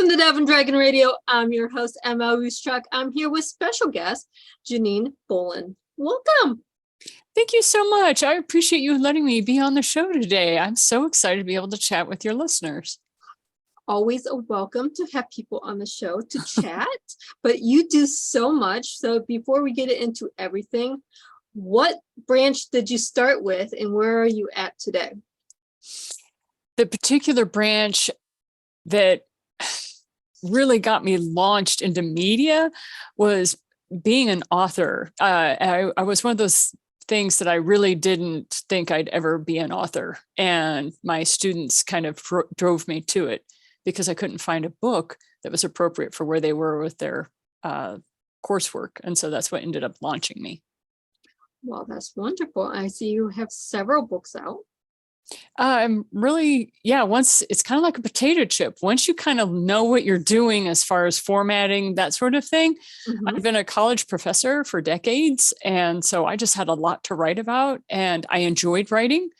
Welcome to Dove and Dragon Radio. I'm your host, M.L.Ruscsak. I'm here with special guest, Janine Bolon. Welcome. Thank you so much. I appreciate you letting me be on the show today. I'm so excited to be able to chat with your listeners. Always a welcome to have people on the show to chat, but you do so much. So before we get into everything, what branch did you start with and where are you at today? The particular branch that really got me launched into media was being an author. I was one of those things that I really didn't think I'd ever be an author. And my students kind of drove me to it because I couldn't find a book that was appropriate for where they were with their coursework. And so that's what ended up launching me. Well, that's wonderful. I see you have several books out. Once it's kind of like a potato chip. Once you kind of know what you're doing as far as formatting, that sort of thing. I've been a college professor for decades. And so I just had a lot to write about and I enjoyed writing.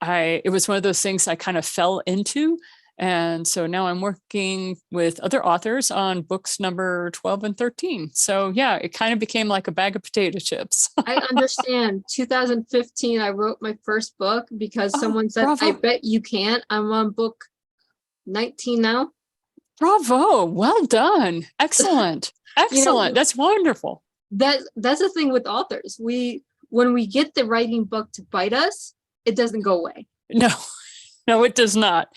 It was one of those things I kind of fell into. And so now I'm working with other authors on books number 12 and 13. So yeah, it kind of became like a bag of potato chips. I understand. 2015, I wrote my first book because someone said, bravo. I bet you can't. I'm on book 19 now. Bravo. Well done. Excellent. Excellent. That's wonderful. That's the thing with authors. When we get the writing bug to bite us, it doesn't go away. No, it does not.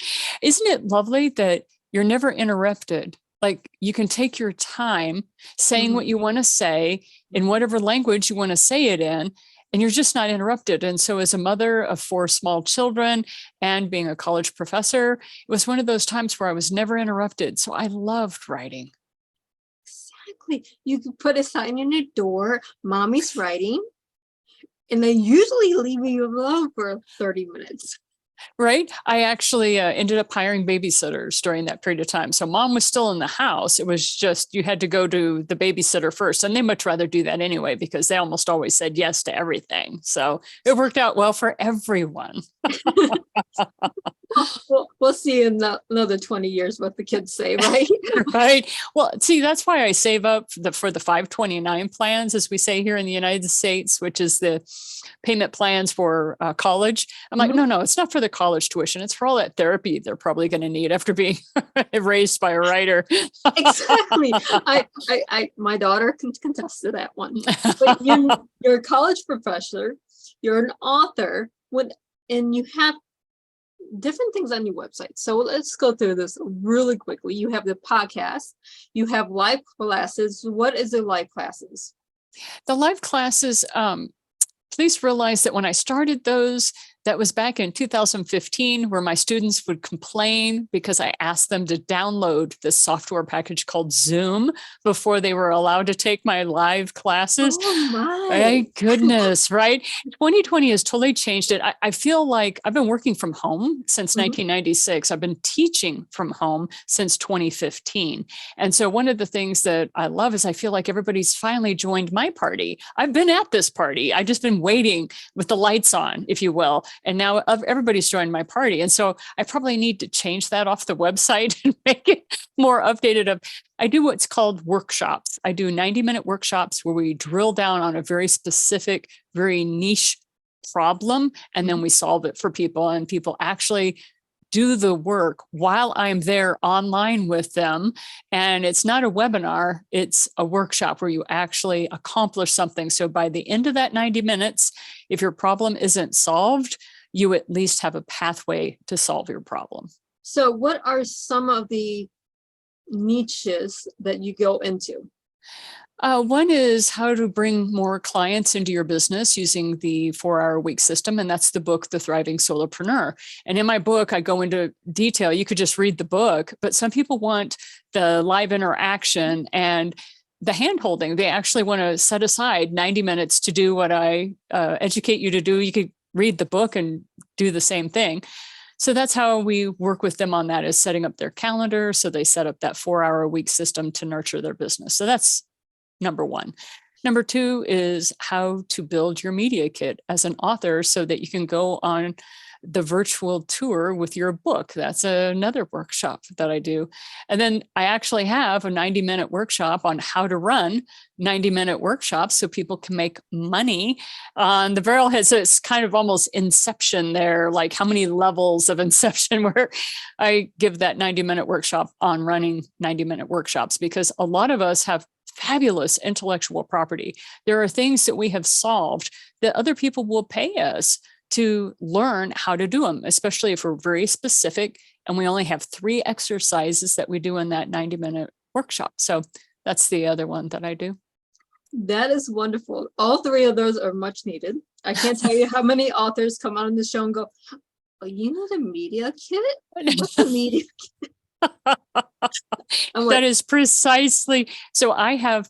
Isn't it lovely that you're never interrupted? Like you can take your time saying what you want to say in whatever language you want to say it in, and you're just not interrupted. And so as a mother of 4 small children and being a college professor, it was one of those times where I was never interrupted. So I loved writing. Exactly. You can put a sign on your door, mommy's writing, and they usually leave you alone for 30 minutes. Right. I actually ended up hiring babysitters during that period of time. So mom was still in the house. It was just you had to go to the babysitter first. And they much rather do that anyway, because they almost always said yes to everything. So it worked out well for everyone. We'll see in another 20 years what the kids say, right? Right. Well, see, that's why I save up for the 529 plans, as we say here in the United States, which is the payment plans for college. I'm like, no, it's not for the college tuition. It's for all that therapy they're probably going to need after being raised by a writer. Exactly. My daughter can contest to that one. But you're a college professor, you're an author, and you have different things on your website. So let's go through this really quickly. You have the podcast, you have live classes. What is the live classes? The live classes, please realize that when I started those, that was back in 2015, where my students would complain because I asked them to download this software package called Zoom before they were allowed to take my live classes. Oh my. Thank goodness, right? 2020 has totally changed it. I feel like I've been working from home since 1996. I've been teaching from home since 2015. And so one of the things that I love is I feel like everybody's finally joined my party. I've been at this party. I've just been waiting with the lights on, if you will. And now everybody's joined my party. And so I probably need to change that off the website and make it more updated. I do what's called workshops. I do 90-minute workshops where we drill down on a very specific, very niche problem, and then we solve it for people. And people actually do the work while I'm there online with them. And it's not a webinar, it's a workshop where you actually accomplish something. So by the end of that 90 minutes, if your problem isn't solved, you at least have a pathway to solve your problem. So what are some of the niches that you go into? One is how to bring more clients into your business using the 4-hour-a-week system. And that's the book, The Thriving Solopreneur. And in my book, I go into detail. You could just read the book, but some people want the live interaction and the hand-holding. They actually want to set aside 90 minutes to do what I educate you to do. You could read the book and do the same thing. So that's how we work with them on that, is setting up their calendar. So they set up that 4-hour-a-week system to nurture their business. So that's number one. Number two is how to build your media kit as an author so that you can go on the virtual tour with your book. That's another workshop that I do. And then I actually have a 90-minute workshop on how to run 90-minute workshops so people can make money on the barrelhead. So it's kind of almost Inception there, like how many levels of Inception, where I give that 90-minute workshop on running 90-minute workshops, because a lot of us have fabulous intellectual property. There are things that we have solved that other people will pay us to learn how to do them, especially if we're very specific. And we only have 3 exercises that we do in that 90-minute workshop. So that's the other one that I do. That is wonderful. All 3 of those are much needed. I can't tell you how many authors come on the show and go, oh, you know the media kit? What's the media kit? That is precisely. So I have,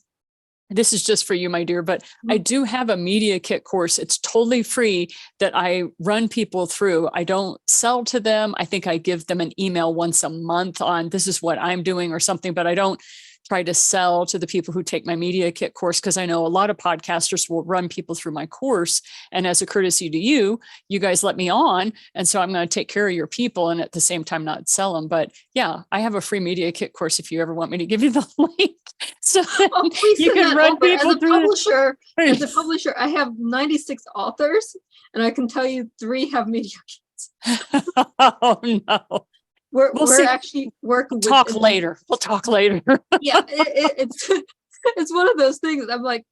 this is just for you, my dear, but I do have a media kit course. It's totally free that I run people through. I don't sell to them. I think I give them an email once a month on this is what I'm doing or something, but I don't try to sell to the people who take my media kit course, because I know a lot of podcasters will run people through my course. And as a courtesy to you, you guys let me on. And so I'm going to take care of your people and at the same time not sell them. But yeah, I have a free media kit course if you ever want me to give you the link. So you can run people through. As a publisher, I have 96 authors, and I can tell you 3 have media kits. Oh no. We're actually working. We'll talk later. Yeah, it's one of those things. I'm like,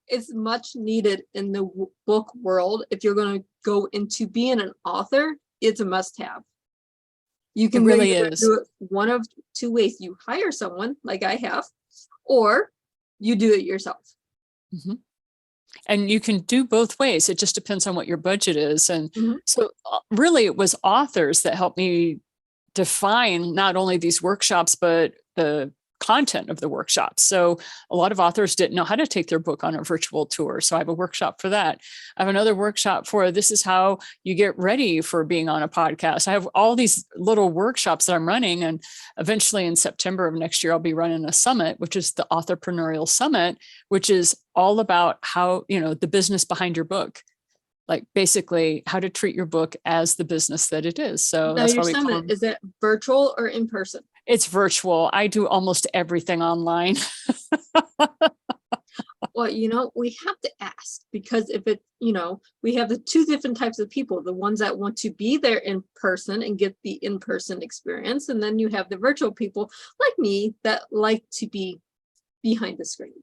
it's much needed in the book world. If you're going to go into being an author, it's a must-have. You can really do it one of 2 ways. You hire someone like I have, or you do it yourself. Mm-hmm. And you can do both ways. It just depends on what your budget is. And so really it was authors that helped me define not only these workshops, but the content of the workshops. So a lot of authors didn't know how to take their book on a virtual tour. So I have a workshop for that. I have another workshop for this is how you get ready for being on a podcast. I have all these little workshops that I'm running. And eventually in September of next year, I'll be running a summit, which is the Authorpreneurial Summit, which is all about how, the business behind your book. Like basically how to treat your book as the business that it is. So now that's your why we call them. Is it virtual or in person? It's virtual. I do almost everything online. Well, we have to ask, because if it, we have the 2 different types of people, the ones that want to be there in person and get the in-person experience. And then you have the virtual people like me that like to be behind the screen.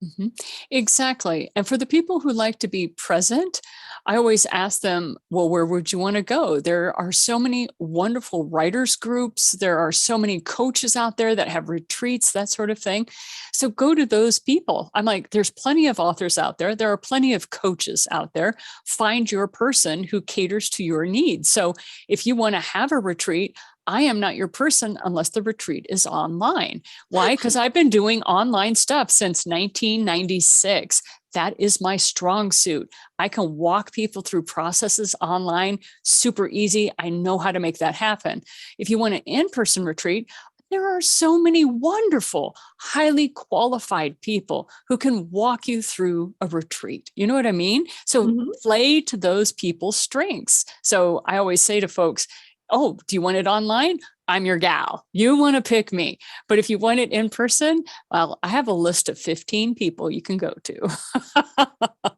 Mm-hmm. Exactly. And for the people who like to be present, I always ask them, well, where would you want to go? There are so many wonderful writers groups. There are so many coaches out there that have retreats, that sort of thing. So go to those people. I'm like, there's plenty of authors out there. There are plenty of coaches out there. Find your person who caters to your needs. So if you want to have a retreat, I am not your person unless the retreat is online. Why? Because I've been doing online stuff since 1996. That is my strong suit. I can walk people through processes online, super easy. I know how to make that happen. If you want an in-person retreat, there are so many wonderful, highly qualified people who can walk you through a retreat. You know what I mean? So play to those people's strengths. So I always say to folks, oh, do you want it online? I'm your gal. You want to pick me. But if you want it in person, well, I have a list of 15 people you can go to.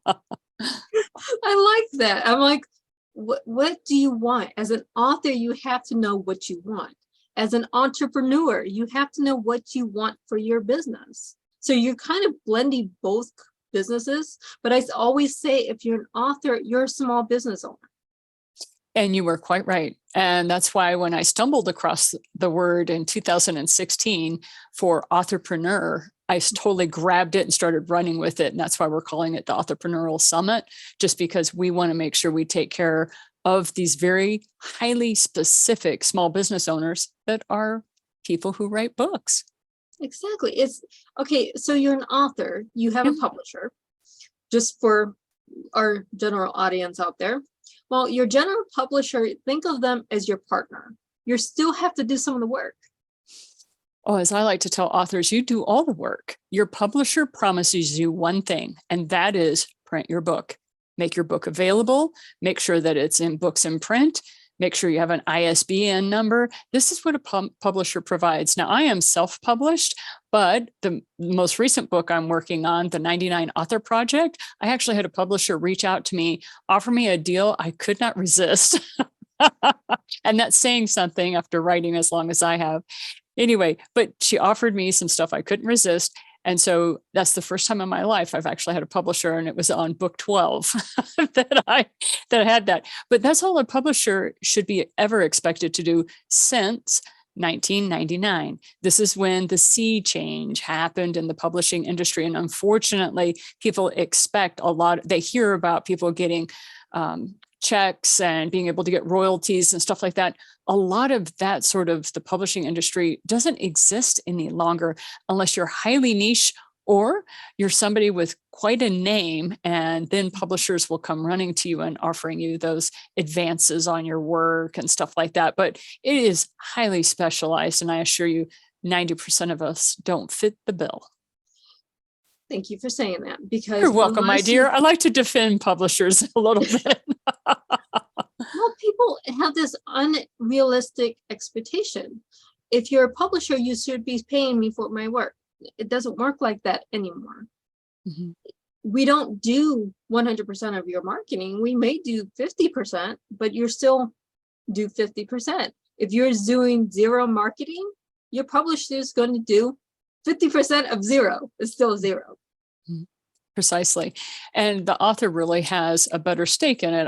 I like that. I'm like, what do you want? As an author, you have to know what you want. As an entrepreneur, you have to know what you want for your business. So you're kind of blending both businesses. But I always say, if you're an author, you're a small business owner. And you were quite right. And that's why when I stumbled across the word in 2016 for authorpreneur, I totally grabbed it and started running with it. And that's why we're calling it the Authorpreneurial Summit, just because we want to make sure we take care of these very highly specific small business owners that are people who write books. Exactly. It's okay. So you're an author, you have a publisher, just for our general audience out there. Well, your general publisher, think of them as your partner. You still have to do some of the work. Oh, as I like to tell authors, you do all the work. Your publisher promises you one thing, and that is print your book. make your book available, make sure that it's in books in print, make sure you have an ISBN number. This is what a publisher provides. Now, I am self-published, but the most recent book I'm working on, the 99 Author Project, I actually had a publisher reach out to me, offer me a deal I could not resist. And that's saying something after writing as long as I have. Anyway, but she offered me some stuff I couldn't resist. And so that's the first time in my life I've actually had a publisher, and it was on book 12 that I had that. But that's all a publisher should be ever expected to do since 1999. This is when the sea change happened in the publishing industry. And unfortunately, people expect a lot. They hear about people getting checks and being able to get royalties and stuff like that. A lot of that sort of the publishing industry doesn't exist any longer unless you're highly niche or you're somebody with quite a name, and then publishers will come running to you and offering you those advances on your work and stuff like that. But it is highly specialized, and I assure you 90% of us don't fit the bill. Thank you for saying that, because you're welcome, my dear. I like to defend publishers a little bit. Well, people have this unrealistic expectation. If you're a publisher, you should be paying me for my work. It doesn't work like that anymore. Mm-hmm. We don't do 100% of your marketing. We may do 50%, but you're still do 50%. If you're doing zero marketing, your publisher is going to do 50% of zero. It's still zero. Precisely. And the author really has a better stake in it.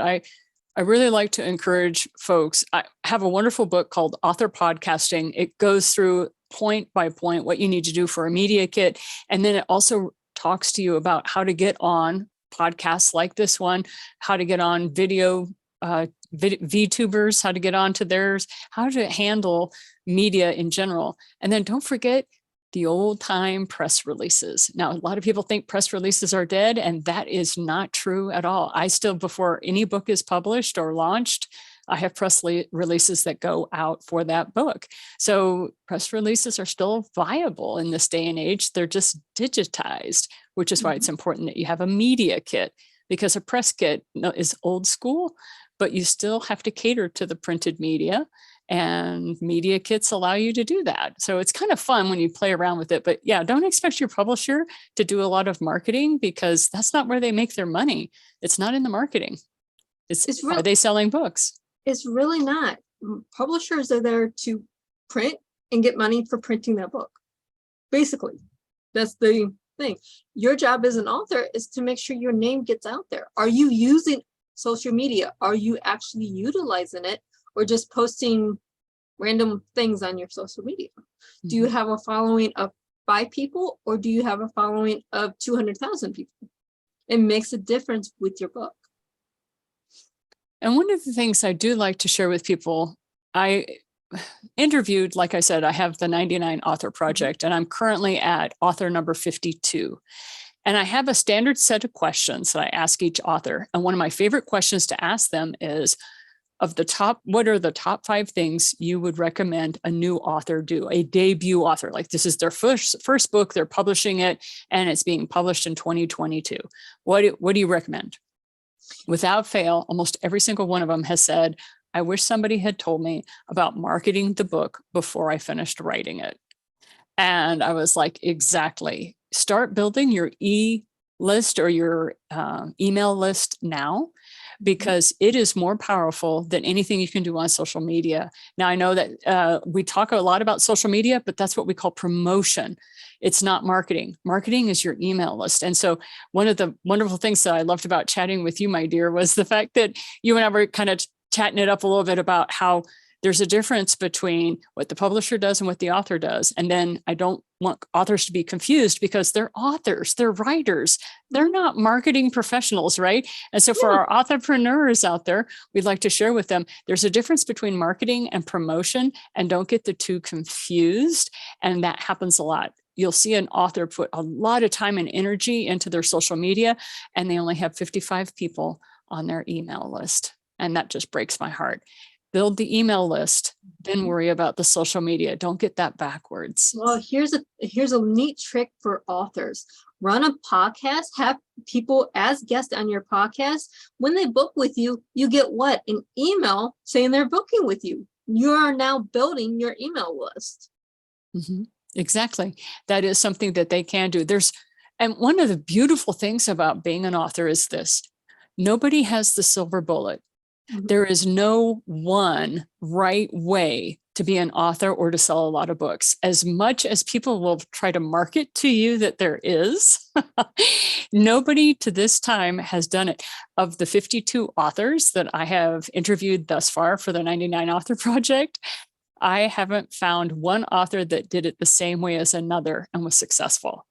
I really like to encourage folks. I have a wonderful book called Author Podcasting. It goes through point by point what you need to do for a media kit. And then it also talks to you about how to get on podcasts like this one, how to get on video, VTubers, how to get onto theirs, how to handle media in general. And then don't forget the old time press releases. Now, a lot of people think press releases are dead, and that is not true at all. I still, before any book is published or launched, I have press releases that go out for that book. So press releases are still viable in this day and age. They're just digitized, which is why it's important that you have a media kit, because a press kit is old school, but you still have to cater to the printed media. And media kits allow you to do that. So it's kind of fun when you play around with it. But yeah, don't expect your publisher to do a lot of marketing, because that's not where they make their money. It's not in the marketing. It's really, are they selling books? It's really not. Publishers are there to print and get money for printing that book. Basically, that's the thing. Your job as an author is to make sure your name gets out there. Are you using social media? Are you actually utilizing it? Or just posting random things on your social media? Mm-hmm. Do you have a following of 5 people, or do you have a following of 200,000 people? It makes a difference with your book. And one of the things I do like to share with people, I interviewed, like I said, I have the 99 Author Project, mm-hmm. and I'm currently at author number 52. And I have a standard set of questions that I ask each author. And one of my favorite questions to ask them is, what are the top 5 things you would recommend a new author do, a debut author? Like this is their first book, they're publishing it, and it's being published in 2022. What do you recommend? Without fail, almost every single one of them has said, I wish somebody had told me about marketing the book before I finished writing it. And I was like, exactly. Start building your e-list or your email list now, because it is more powerful than anything you can do on social media. Now, I know that we talk a lot about social media, but that's what we call promotion. It's not marketing. Marketing is your email list. And so one of the wonderful things that I loved about chatting with you, my dear, was the fact that you and I were kind of chatting it up a little bit about how there's a difference between what the publisher does and what the author does. And then I don't want authors to be confused, because they're authors, they're writers, they're not marketing professionals, right? And so for our authorpreneurs out there, we'd like to share with them, there's a difference between marketing and promotion, and don't get the two confused. And that happens a lot. You'll see an author put a lot of time and energy into their social media, and they only have 55 people on their email list. And that just breaks my heart. build the email list, then worry about the social media. Don't get that backwards. Well, here's a neat trick for authors. Run a podcast, have people as guests on your podcast. When they book with you, you get what? An email saying they're booking with you. You are now building your email list. Mm-hmm. Exactly. That is something that they can do. And one of the beautiful things about being an author is this: nobody has the silver bullet. Mhm. There is no one right way to be an author or to sell a lot of books. As much as people will try to market to you that there is, nobody to this time has done it. Of the 52 authors that I have interviewed thus far for the 99 Author Project, I haven't found one author that did it the same way as another and was successful.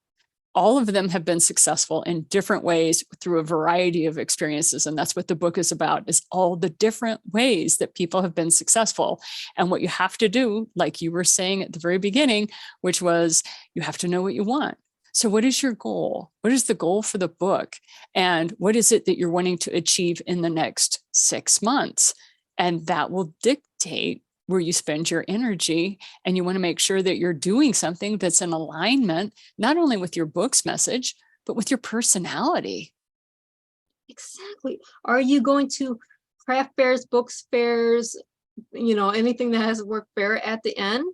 All of them have been successful in different ways through a variety of experiences. And that's what the book is about, is all the different ways that people have been successful. And what you have to do, like you were saying at the very beginning, which was you have to know what you want. So what is your goal? What is the goal for the book? And what is it that you're wanting to achieve in the next 6 months? And that will dictate where you spend your energy. And you want to make sure that you're doing something that's in alignment, not only with your book's message, but with your personality. Exactly. Are you going to craft fairs, books fairs, anything that has a work fair at the end?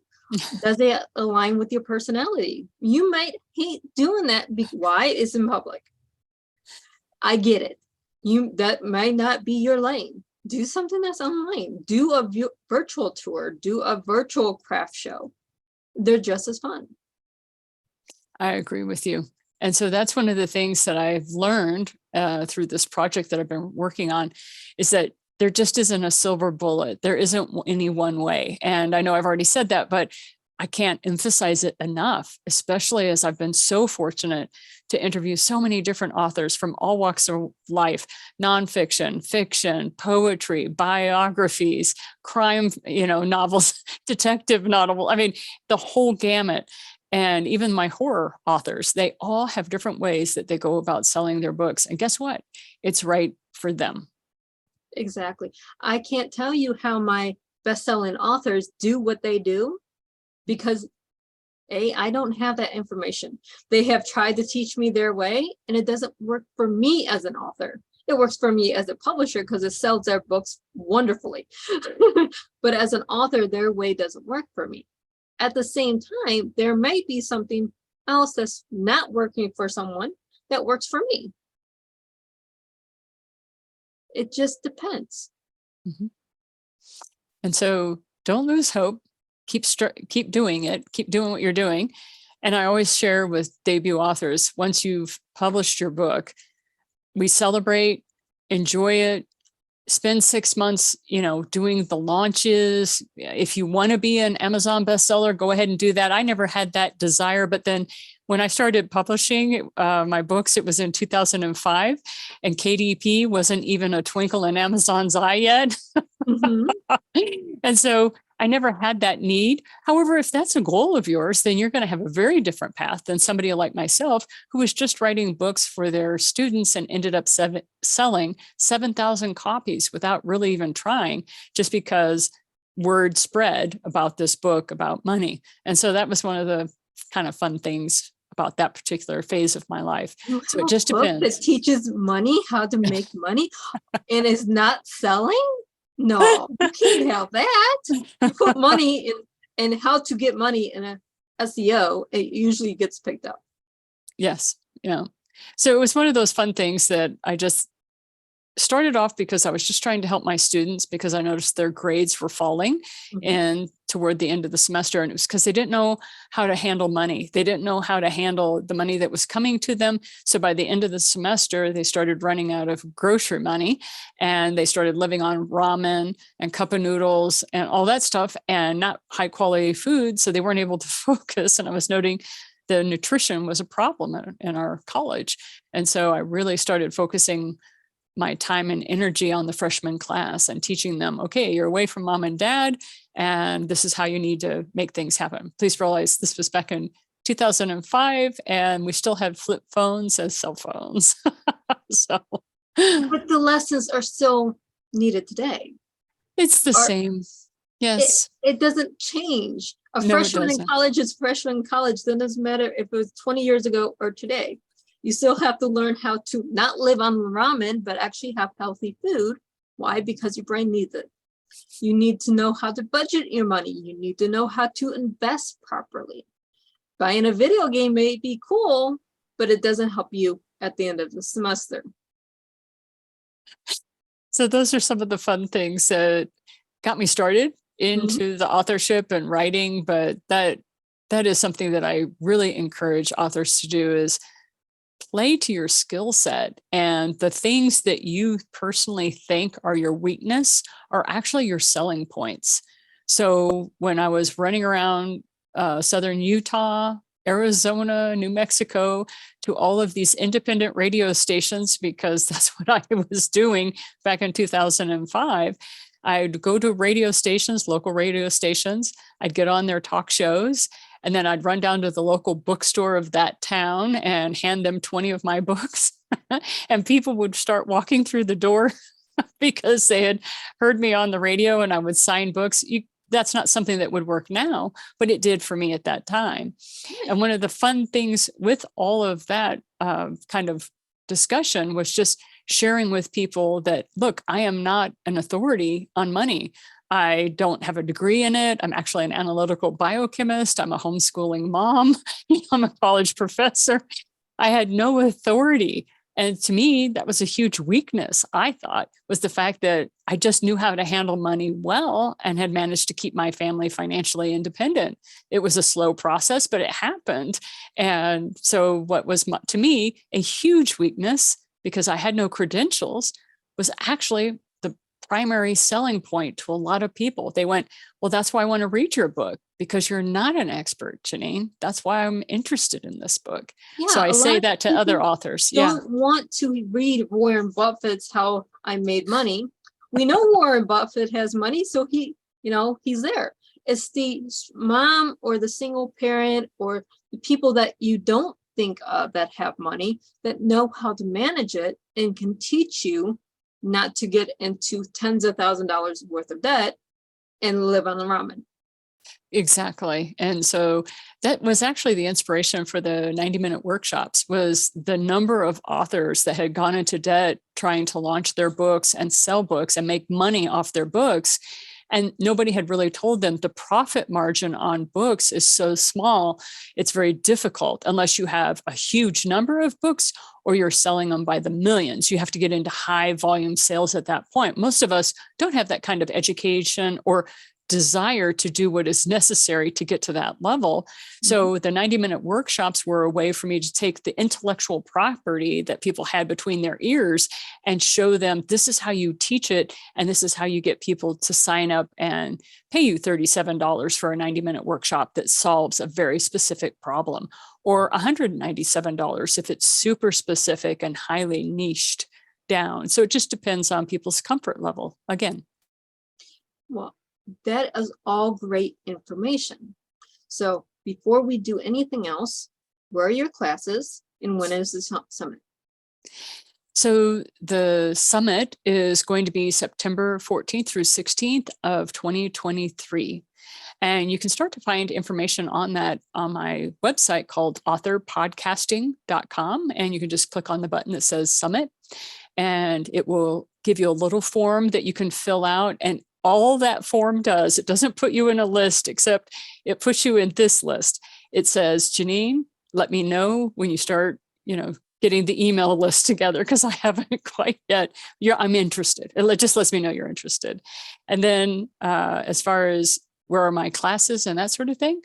Does it align with your personality? You might hate doing that. Why? It's in public. I get it. That might not be your lane. Do something that's online. Do a virtual tour. Do a virtual craft show. They're just as fun. I agree with you. And so that's one of the things that I've learned through this project that I've been working on, is that there just isn't a silver bullet. There isn't any one way. And I know I've already said that, but I can't emphasize it enough, especially as I've been so fortunate to interview so many different authors from all walks of life: nonfiction, fiction, poetry, biographies, crime, novels, detective novel. I mean, the whole gamut. And even my horror authors, they all have different ways that they go about selling their books. And guess what? It's right for them. Exactly. I can't tell you how my best-selling authors do what they do, because I don't have that information. They have tried to teach me their way, and it doesn't work for me as an author. It works for me as a publisher because it sells their books wonderfully. But as an author, their way doesn't work for me. At the same time, there might be something else that's not working for someone that works for me. It just depends. Mm-hmm. And so don't lose hope. Keep doing it. Keep doing what you're doing. And I always share with debut authors, once you've published your book, we celebrate, enjoy it, spend 6 months, doing the launches. If you want to be an Amazon bestseller, go ahead and do that. I never had that desire, but then when I started publishing my books, it was in 2005, and KDP wasn't even a twinkle in Amazon's eye yet. Mm-hmm. And so I never had that need. However, if that's a goal of yours, then you're going to have a very different path than somebody like myself, who was just writing books for their students and ended up selling 7,000 copies without really even trying, just because word spread about this book about money. And so that was one of the kind of fun things about that particular phase of my life. So it just depends. That teaches money, how to make money, and is not selling? No, you can't have that. You put money in how to get money in a SEO, it usually gets picked up. Yes. Yeah. So it was one of those fun things that I just started off because I was just trying to help my students, because I noticed their grades were falling and toward the end of the semester. And it was because they didn't know how to handle money. They didn't know how to handle the money that was coming to them. So by the end of the semester, they started running out of grocery money, and they started living on ramen and cup of noodles and all that stuff, and not high quality food. So they weren't able to focus. And I was noting the nutrition was a problem in our college. And so I really started focusing my time and energy on the freshman class and teaching them, okay, you're away from mom and dad, and this is how you need to make things happen. Please realize this was back in 2005, and we still had flip phones as cell phones. So, but the lessons are still needed today. It's the Or same. it, Yes. it doesn't change. A No, it freshman in doesn't. college is freshman in college. Then it doesn't matter if it was 20 years ago or today. You still have to learn how to not live on ramen, but actually have healthy food. Why? Because your brain needs it. You need to know how to budget your money. You need to know how to invest properly. Buying a video game may be cool, but it doesn't help you at the end of the semester. So those are some of the fun things that got me started into the authorship and writing, but that is something that I really encourage authors to do, is play to your skill set, and the things that you personally think are your weakness are actually your selling points. So when I was running around Southern Utah, Arizona, New Mexico, to all of these independent radio stations, because that's what I was doing back in 2005, I'd go to radio stations, local radio stations, I'd get on their talk shows, and then I'd run down to the local bookstore of that town and hand them 20 of my books. And people would start walking through the door because they had heard me on the radio, and I would sign books. That's not something that would work now, but it did for me at that time. And one of the fun things with all of that kind of discussion was just sharing with people that, look, I am not an authority on money. I don't have a degree in it. I'm actually an analytical biochemist. I'm a homeschooling mom. I'm a college professor. I had no authority. And to me, that was a huge weakness, I thought, was the fact that I just knew how to handle money well and had managed to keep my family financially independent. It was a slow process, but it happened. And so what was, to me, a huge weakness, because I had no credentials, was actually the primary selling point to a lot of people. They went, well, that's why I want to read your book, because you're not an expert, Janine. That's why I'm interested in this book. Yeah, so I say that to other authors. Don't want to read Warren Buffett's How I Made Money. We know Warren Buffett has money, so he's there. It's the mom or the single parent or the people that you don't think of that have money that know how to manage it and can teach you not to get into tens of $1,000s worth of debt and live on the ramen. Exactly. And so that was actually the inspiration for the 90-minute workshops, was the number of authors that had gone into debt trying to launch their books and sell books and make money off their books. And nobody had really told them the profit margin on books is so small, it's very difficult unless you have a huge number of books or you're selling them by the millions. You have to get into high volume sales at that point. Most of us don't have that kind of education or desire to do what is necessary to get to that level. So the 90-minute workshops were a way for me to take the intellectual property that people had between their ears and show them, this is how you teach it, and this is how you get people to sign up and pay you $37 for a 90-minute workshop that solves a very specific problem, or $197 if it's super specific and highly niched down. So it just depends on people's comfort level again. Well, that is all great information. So before we do anything else, where are your classes and when is the summit? So the summit is going to be September 14th through 16th of 2023. And you can start to find information on that on my website called authorpodcasting.com. And you can just click on the button that says summit, and it will give you a little form that you can fill out. And all that form does, it doesn't put you in a list, except it puts you in this list. It says, Janine, let me know when you start, getting the email list together, because I haven't quite yet. I'm interested. It just lets me know you're interested. And then as far as where are my classes and that sort of thing,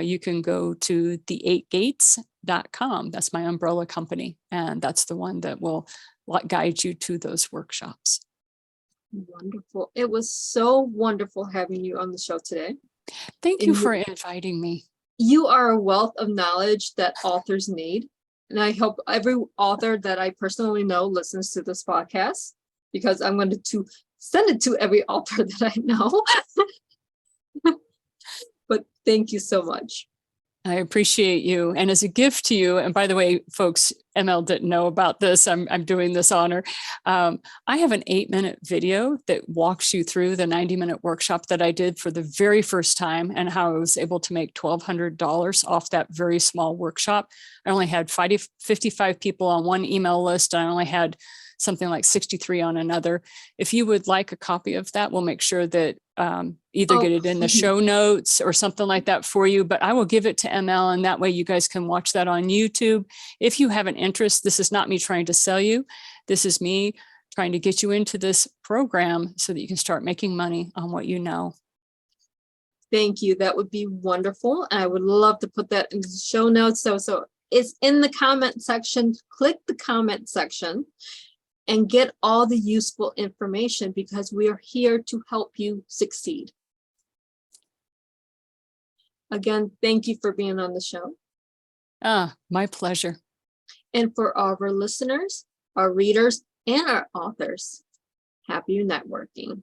you can go to the8gates.com. That's my umbrella company. And that's the one that will guide you to those workshops. Wonderful. It was so wonderful having you on the show today. Thank you for inviting me. You are a wealth of knowledge that authors need. And I hope every author that I personally know listens to this podcast, because I'm going to send it to every author that I know. But thank you so much. I appreciate you. And as a gift to you, and by the way, folks, ML didn't know about this. I'm doing this honor. I have an 8-minute video that walks you through the 90-minute workshop that I did for the very first time and how I was able to make $1,200 off that very small workshop. I only had 55 people on one email list. I only had something like 63 on another. If you would like a copy of that, we'll make sure that either get it in the show notes or something like that for you, but I will give it to ML, and that way you guys can watch that on YouTube. If you have an interest, this is not me trying to sell you. This is me trying to get you into this program so that you can start making money on what you know. Thank you. That would be wonderful. I would love to put that in the show notes. So it's in the comment section. Click the comment section and get all the useful information, because we are here to help you succeed. Again, thank you for being on the show. My pleasure. And for all of our listeners, our readers, and our authors, happy networking.